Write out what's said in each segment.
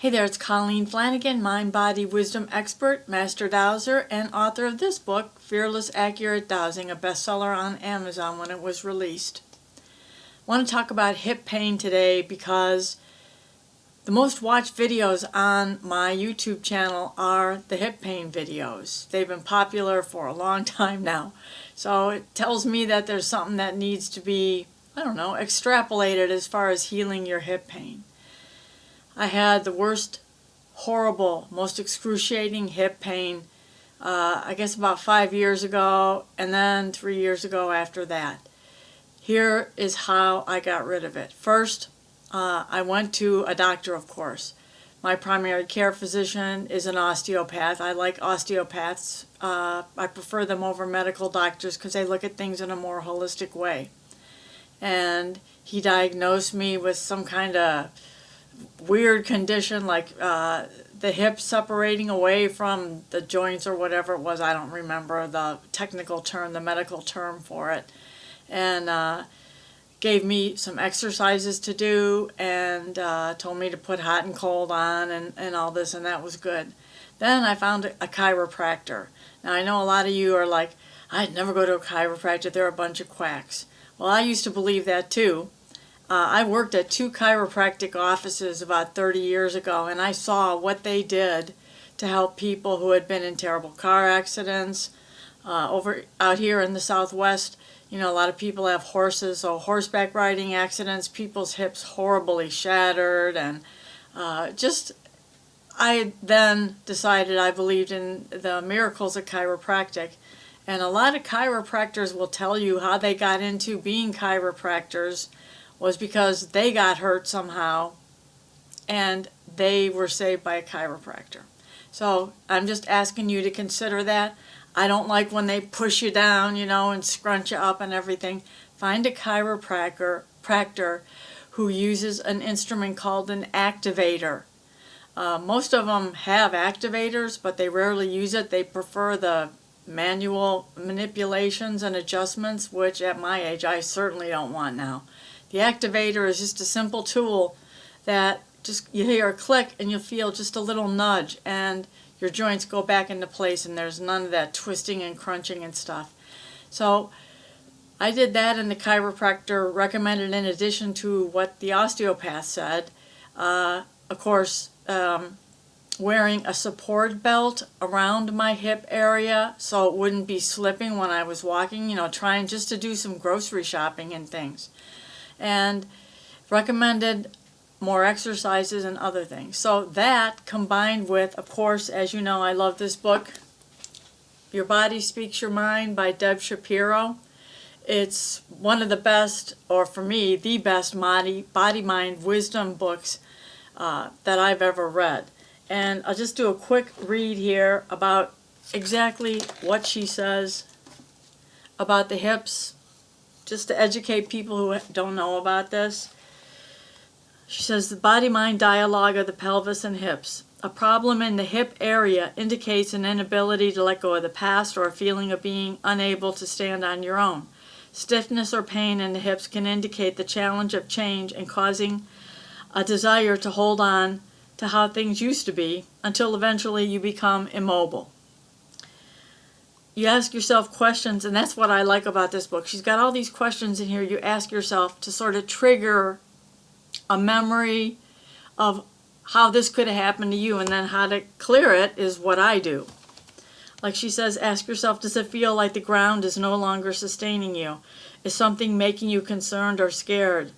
Hey there, it's Colleen Flanagan, mind, body, wisdom expert, master dowser, and author of this book, Fearless, Accurate Dowsing, a bestseller on Amazon when it was released. I want to talk about hip pain today because the most watched videos on my YouTube channel are the hip pain videos. They've been popular for a long time now. So it tells me that there's something that needs to be, extrapolated as far as healing your hip pain. I had the worst, horrible, most excruciating hip pain, I guess about 5 years ago, and then 3 years ago after that. Here is how I got rid of it. First, I went to a doctor, of course. My primary care physician is an osteopath. I like osteopaths. I prefer them over medical doctors because they look at things in a more holistic way. And he diagnosed me with some kind of weird condition like the hip separating away from the joints or whatever it was. I don't remember the technical term, the medical term for it. And gave me some exercises to do and told me to put hot and cold on and all this, and that was good. Then I found a chiropractor. Now I know a lot of you are like, I'd never go to a chiropractor, they're a bunch of quacks. Well, I used to believe that too. I worked at 2 chiropractic offices about 30 years ago, and I saw what they did to help people who had been in terrible car accidents. Out here in the Southwest, a lot of people have horses, so horseback riding accidents, people's hips horribly shattered, and I then decided I believed in the miracles of chiropractic. And a lot of chiropractors will tell you how they got into being chiropractors was because they got hurt somehow and they were saved by a chiropractor. So I'm just asking you to consider that. I don't like when they push you down, and scrunch you up and everything. Find a chiropractor who uses an instrument called an activator. Most of them have activators, but they rarely use it. They prefer the manual manipulations and adjustments, which at my age I certainly don't want now. The activator is just a simple tool that just you hear a click and you'll feel just a little nudge and your joints go back into place and there's none of that twisting and crunching and stuff. So I did that, and the chiropractor recommended, in addition to what the osteopath said, of course, wearing a support belt around my hip area so it wouldn't be slipping when I was walking, trying just to do some grocery shopping and things. And recommended more exercises and other things. So that combined with, of course, as you know, I love this book, Your Body Speaks Your Mind by Deb Shapiro. It's one of the best, or for me, the best body-mind wisdom books that I've ever read. And I'll just do a quick read here about exactly what she says about the hips, just to educate people who don't know about this. She says, the body-mind dialogue of the pelvis and hips. A problem in the hip area indicates an inability to let go of the past or a feeling of being unable to stand on your own. Stiffness or pain in the hips can indicate the challenge of change and causing a desire to hold on to how things used to be until eventually you become immobile. You ask yourself questions, and that's what I like about this book. She's got all these questions in here you ask yourself to sort of trigger a memory of how this could have happened to you, and then how to clear it is what I do. Like she says, ask yourself, does it feel like the ground is no longer sustaining you? Is something making you concerned or scared?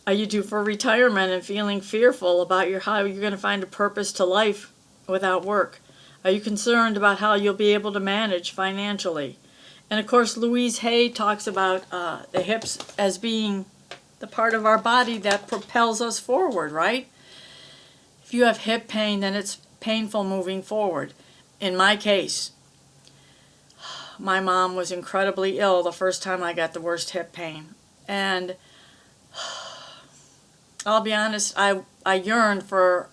Are you due for retirement and feeling fearful about how you're going to find a purpose to life without work? Are you concerned about how you'll be able to manage financially? And of course, Louise Hay talks about the hips as being the part of our body that propels us forward, right? If you have hip pain, then it's painful moving forward. In my case, my mom was incredibly ill the first time I got the worst hip pain. And I'll be honest, I yearned for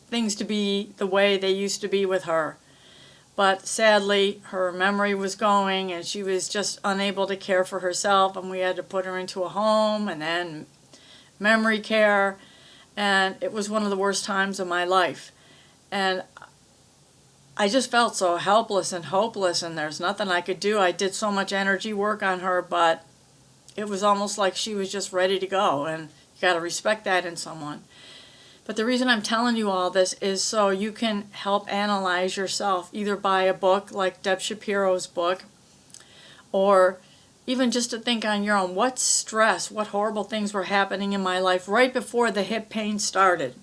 things to be the way they used to be with her. But sadly, her memory was going and she was just unable to care for herself, and we had to put her into a home and then memory care. and it was one of the worst times of my life. And I just felt so helpless and hopeless, and there's nothing I could do. I did so much energy work on her, but it was almost like she was just ready to go, and you got to respect that in someone. But the reason I'm telling you all this is so you can help analyze yourself, either buy a book like Deb Shapiro's book, or even just to think on your own, what stress, what horrible things were happening in my life right before the hip pain started.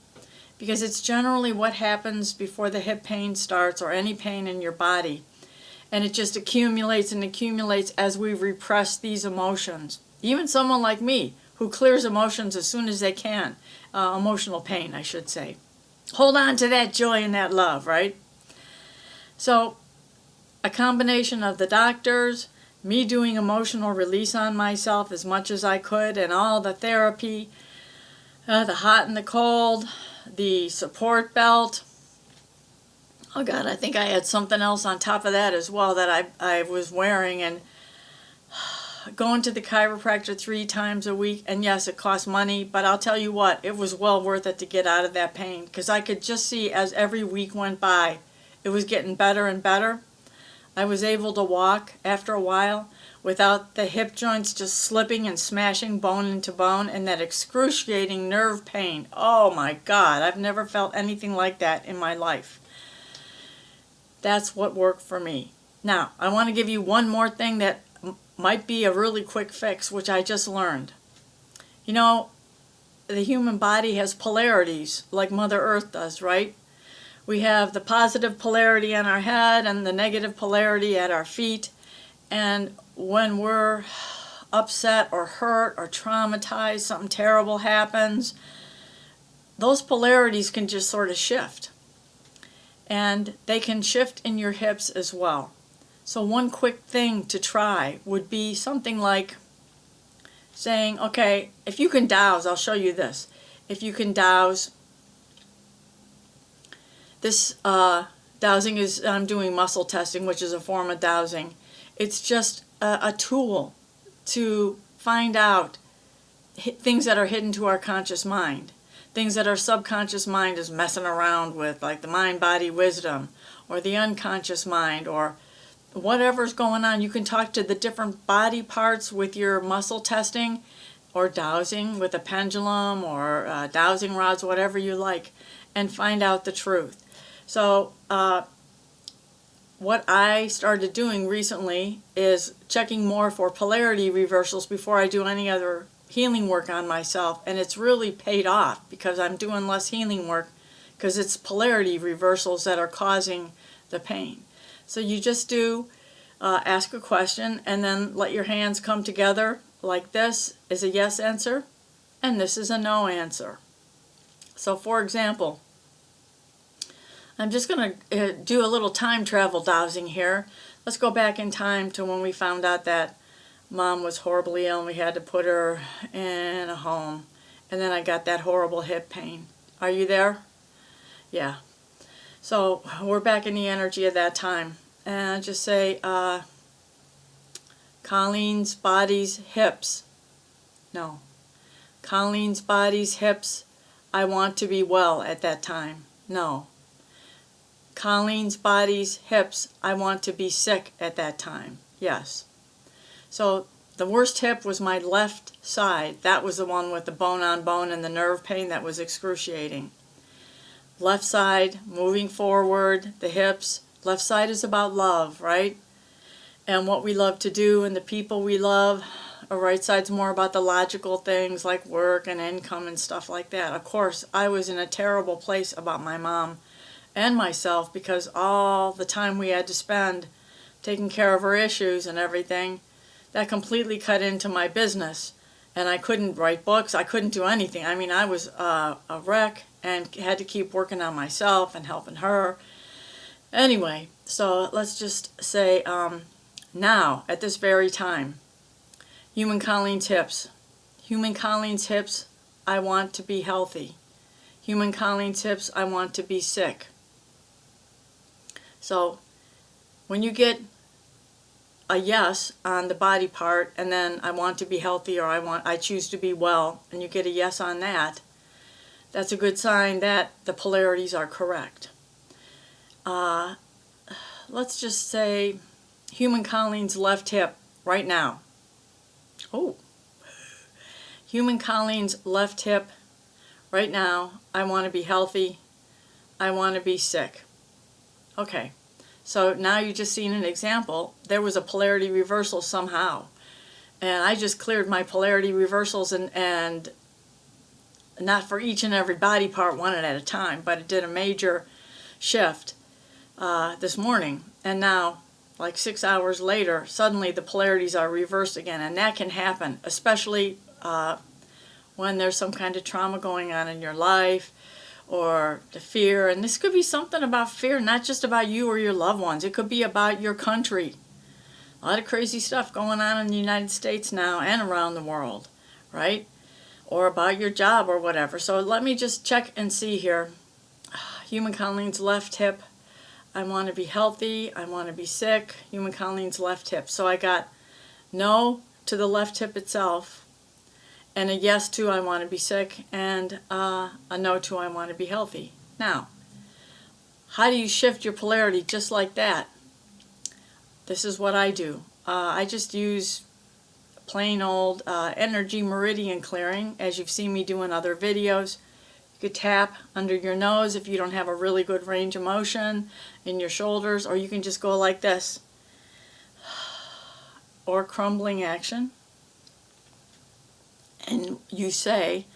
Because it's generally what happens before the hip pain starts, or any pain in your body. And it just accumulates and accumulates as we repress these emotions. Even someone like me, who clears emotions as soon as they can. Emotional pain, I should say. Hold on to that joy and that love, right? So, a combination of the doctors, me doing emotional release on myself as much as I could, and all the therapy, the hot and the cold, the support belt. Oh God, I think I had something else on top of that as well that I was wearing, and going to the chiropractor 3 times a week. And yes, it cost money, but I'll tell you what, it was well worth it to get out of that pain, because I could just see as every week went by, it was getting better and better. I was able to walk after a while without the hip joints just slipping and smashing bone into bone, and that excruciating nerve pain. Oh my God, I've never felt anything like that in my life. That's what worked for me. Now, I want to give you one more thing that might be a really quick fix, which I just learned. You know, the human body has polarities like Mother Earth does, right? We have the positive polarity on our head and the negative polarity at our feet. And when we're upset or hurt or traumatized, something terrible happens, those polarities can just sort of shift. And they can shift in your hips as well. So one quick thing to try would be something like saying, okay, if you can dowse, I'll show you this. If you can dowse, this dowsing is, I'm doing muscle testing, which is a form of dowsing. It's just a tool to find out things that are hidden to our conscious mind. Things that our subconscious mind is messing around with, like the mind-body wisdom, or the unconscious mind, or whatever's going on. You can talk to the different body parts with your muscle testing, or dowsing with a pendulum, or dowsing rods, whatever you like, and find out the truth. So what I started doing recently is checking more for polarity reversals before I do any other healing work on myself, and it's really paid off because I'm doing less healing work because it's polarity reversals that are causing the pain. So you just do ask a question, and then let your hands come together like this is a yes answer, and this is a no answer. So for example, I'm just going to do a little time travel dowsing here. Let's go back in time to when we found out that Mom was horribly ill and we had to put her in a home. And then I got that horrible hip pain. Are you there? Yeah. So we're back in the energy of that time. And just say, Colleen's body's hips. No. Colleen's body's hips. I want to be well at that time. No. Colleen's body's hips. I want to be sick at that time. Yes. So the worst hip was my left side. That was the one with the bone on bone and the nerve pain that was excruciating. Left side, moving forward, the hips. Left side is about love, right? And what we love to do and the people we love. A right side's more about the logical things like work and income and stuff like that. Of course, I was in a terrible place about my mom and myself because all the time we had to spend taking care of her issues and everything, that completely cut into my business. And I couldn't write books. I couldn't do anything. I mean, I was a wreck and had to keep working on myself and helping her. Anyway, so let's just say now, at this very time, Human Colleen's hips. Human Colleen's hips, I want to be healthy. Human Colleen's hips, I want to be sick. So when you get a yes on the body part, and then I want to be healthy, or I choose to be well, and you get a yes on that, that's a good sign that the polarities are correct. Let's just say human Colleen's left hip right now. Oh, human Colleen's left hip right now. I want to be healthy. I want to be sick. Okay, so now you just seen an example. There was a polarity reversal somehow. And I just cleared my polarity reversals and not for each and every body part one at a time, but it did a major shift this morning. And now, like 6 hours later, suddenly the polarities are reversed again. And that can happen, especially when there's some kind of trauma going on in your life, or the fear. And this could be something about fear, not just about you or your loved ones. It could be about your country. A lot of crazy stuff going on in the United States now and around the world, right? Or about your job or whatever. So let me just check and see here. Human Colleen's left hip. I want to be healthy. I want to be sick. Human Colleen's left hip. So I got no to the left hip itself, and a yes to I want to be sick, and a no to I want to be healthy. Now, how do you shift your polarity just like that? This is what I do. I just use plain old energy meridian clearing, as you've seen me do in other videos. You could tap under your nose if you don't have a really good range of motion in your shoulders, or you can just go like this. Or crumbling action. And you say,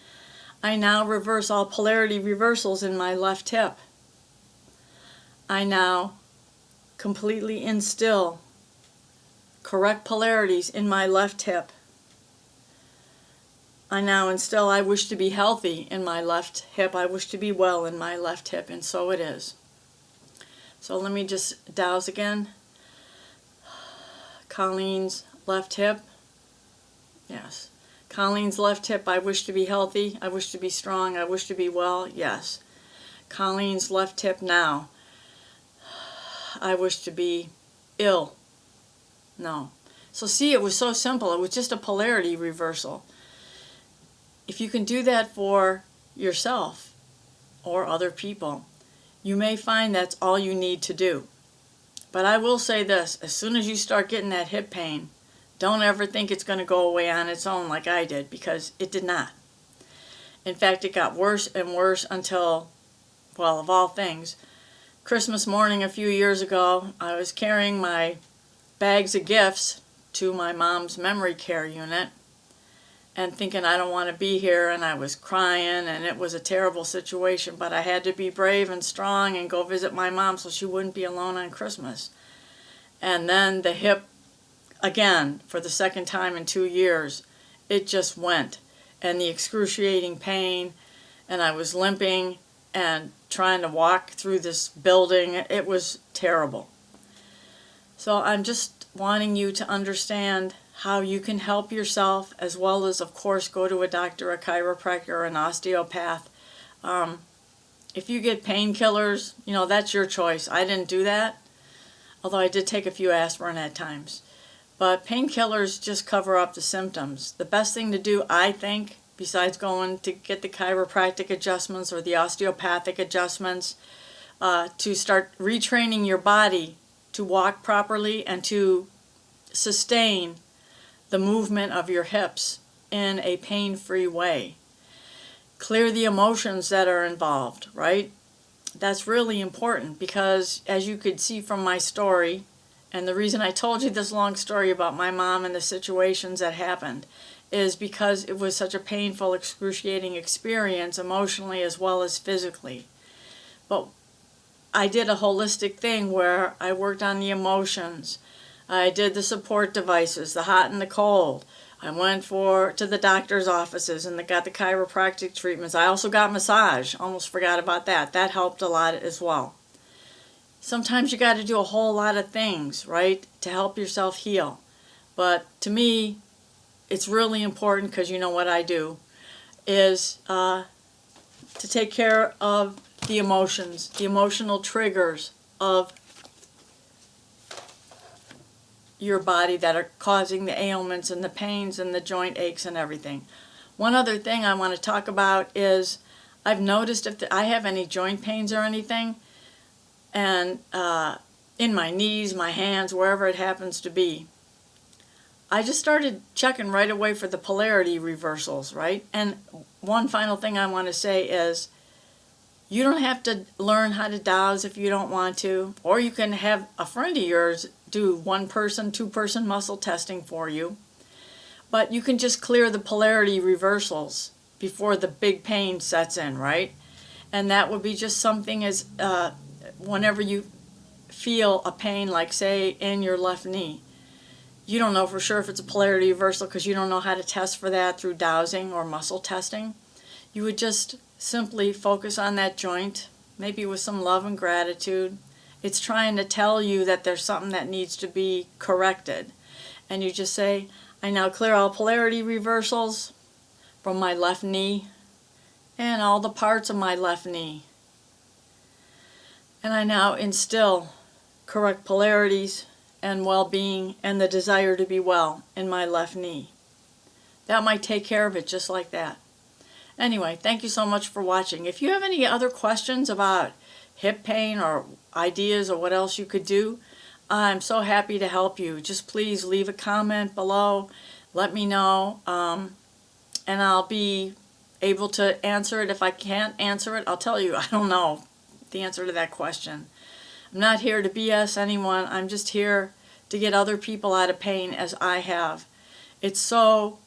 I now reverse all polarity reversals in my left hip. I now completely instill correct polarities in my left hip. I now instill I wish to be healthy in my left hip. I wish to be well in my left hip, and so it is. So let me just douse again. Colleen's left hip. Yes. Colleen's left hip, I wish to be healthy. I wish to be strong. I wish to be well. Yes. Colleen's left hip now. I wish to be ill. No. So see, it was so simple. It was just a polarity reversal. If you can do that for yourself or other people, you may find that's all you need to do. But I will say this, as soon as you start getting that hip pain, don't ever think it's going to go away on its own like I did, because it did not. In fact, it got worse and worse until, well, of all things, Christmas morning a few years ago, I was carrying my bags of gifts to my mom's memory care unit and thinking I don't want to be here, and I was crying, and it was a terrible situation, but I had to be brave and strong and go visit my mom so she wouldn't be alone on Christmas. And then the hip, again, for the second time in 2 years, it just went. And the excruciating pain, and I was limping and trying to walk through this building. It was terrible. So I'm just wanting you to understand how you can help yourself, as well as, of course, go to a doctor, a chiropractor, or an osteopath. If you get painkillers, you know, that's your choice. I didn't do that, although I did take a few aspirin at times. But painkillers just cover up the symptoms. The best thing to do, I think, besides going to get the chiropractic adjustments or the osteopathic adjustments, to start retraining your body to walk properly and to sustain the movement of your hips in a pain-free way. Clear the emotions that are involved, right? That's really important, because as you could see from my story, and the reason I told you this long story about my mom and the situations that happened is because it was such a painful, excruciating experience, emotionally as well as physically. But I did a holistic thing where I worked on the emotions. I did the support devices, the hot and the cold. I went to the doctor's offices and got the chiropractic treatments. I also got massage. Almost forgot about that. That helped a lot as well. Sometimes you got to do a whole lot of things, right, to help yourself heal. But to me, it's really important, because you know what I do, is to take care of the emotions, the emotional triggers of your body that are causing the ailments and the pains and the joint aches and everything. One other thing I want to talk about is I've noticed if I have any joint pains or anything, and in my knees, my hands, wherever it happens to be, I just started checking right away for the polarity reversals, right? And one final thing I want to say is, you don't have to learn how to dowse if you don't want to, or you can have a friend of yours do 1-person, 2-person muscle testing for you. But you can just clear the polarity reversals before the big pain sets in, right? And that would be just something as whenever you feel a pain, like say in your left knee, you don't know for sure if it's a polarity reversal because you don't know how to test for that through dowsing or muscle testing. You would just simply focus on that joint, maybe with some love and gratitude. It's trying to tell you that there's something that needs to be corrected. And you just say, I now clear all polarity reversals from my left knee and all the parts of my left knee. And I now instill correct polarities and well-being and the desire to be well in my left knee. That might take care of it just like that. Anyway, thank you so much for watching. If you have any other questions about hip pain or ideas or what else you could do, I'm so happy to help you. Just please leave a comment below. Let me know, and I'll be able to answer it. If I can't answer it, I'll tell you I don't know the answer to that question. I'm not here to BS anyone. I'm just here to get other people out of pain as I have. It's so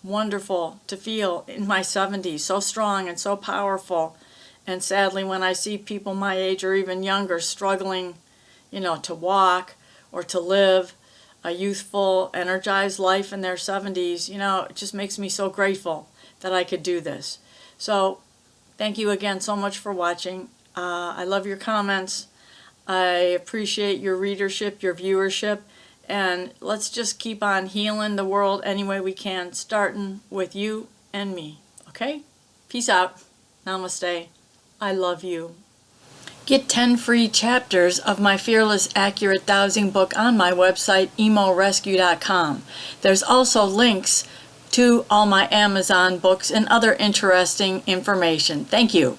wonderful to feel in my 70s, so strong and so powerful. And sadly, when I see people my age or even younger struggling, to walk or to live a youthful, energized life in their 70s, it just makes me so grateful that I could do this. So thank you again so much for watching. I love your comments. I appreciate your readership, your viewership, and let's just keep on healing the world any way we can, starting with you and me, okay? Peace out. Namaste. I love you. Get 10 free chapters of my Fearless Accurate Dowsing book on my website, emorescue.com. There's also links to all my Amazon books and other interesting information. Thank you.